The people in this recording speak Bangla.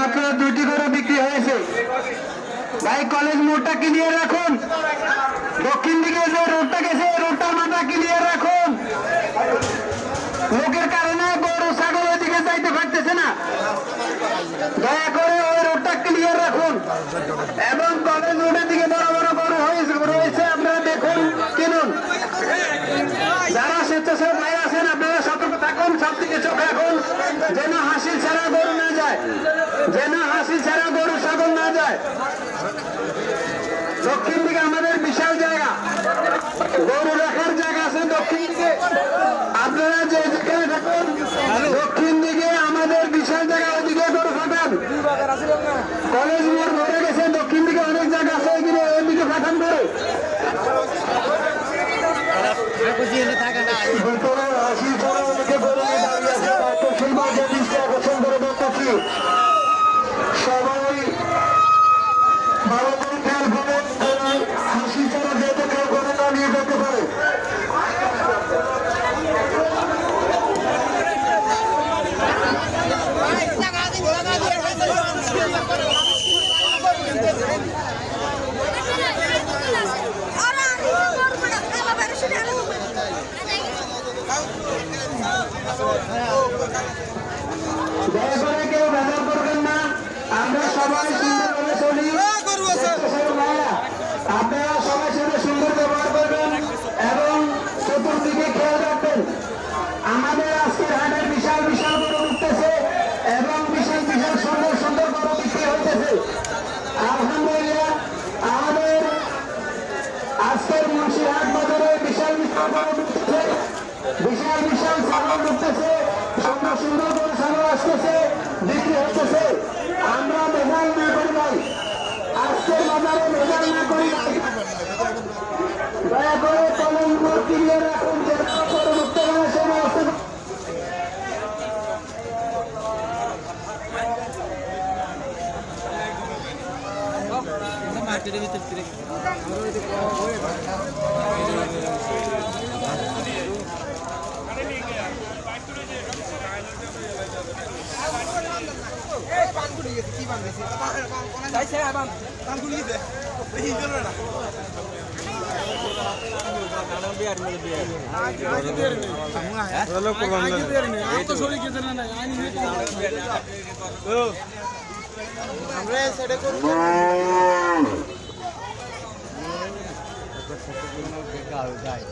মাত্র 2টি করে বিক্রি হয়েছে। ভাই কলেজ মোড়টা ক্লিয়ার রাখুন, দক্ষিণ দিকে যে রোডটা গেছে রোডটার মাথা ক্লিয়ার রাখুন। লোকের কারণে গরু ছাগল ওইদিকে যাইতে পারতেছে না, দয়া করে ওই রোডটা ক্লিয়ার রাখুন। এবং কলেজ রোডের দিকে বড় বড় গরু রয়েছে, আপনারা দেখুন কিনুন। যারা স্বেচ্ছাসেবক ভাই আছেন আপনারা সতর্ক থাকুন, সব দিকে চোখ রাখুন, যেন হাসিল ছাড়া গরু না যায়, যেন হাসিল ছাড়া গরু ছাগল না যায়। দক্ষিণ দিকে আমাদের বিশাল জায়গা, গরু রাখার জায়গা আছে দক্ষিণ দিকে, আপনারা যে যেখানে থাকুন দক্ষিণ দিকে আমাদের বিশাল জায়গা, ওইদিকে গরু ফাটান। কলেজ মোড় ভরে গেছে, দক্ষিণ দিকে অনেক জায়গা আছে, ওইদিকে ফাটান করে। সবাই ভালো করে খেয়াল করে হাসি ছাড়া যেতে খেয়াল করে না নিয়ে যেতে পারে। দয়া করে কেউ ব্যবহার করবেন না, আমরা সবাই সুন্দরভাবে চলি। আপনারা সবাই সাথে সুন্দর ব্যবহার করবেন এবং চতুর্দিকে খেয়াল রাখবেন। আমাদের আজকের হাটের বিশাল বিশাল গরু উঠতেছে এবং বিশাল বিশাল সুন্দর সুন্দর গরু বিক্রি হইতেছে। আলহামদুলিল্লাহ, আমাদের আজকের মুন্সিরহাট বাজারে বিশাল বিশাল গরু উঠতেছে, বিশাল বিশাল ছাগল উঠতেছে, সুন্দর সুন্দর গরু ছাগল আসতেছে, বিক্রি হতেছে। আমরা মেঘাল না করি ভাই, আজকের বাজারে মেঘাল না করি ভাই। দয়া করে কলম ক্লিয়ার রাখুন, যেন করে উঠতে পারে সে ব্যবস্থা। মার্কেটের ভিতর আমরা সেটা করবো যায়।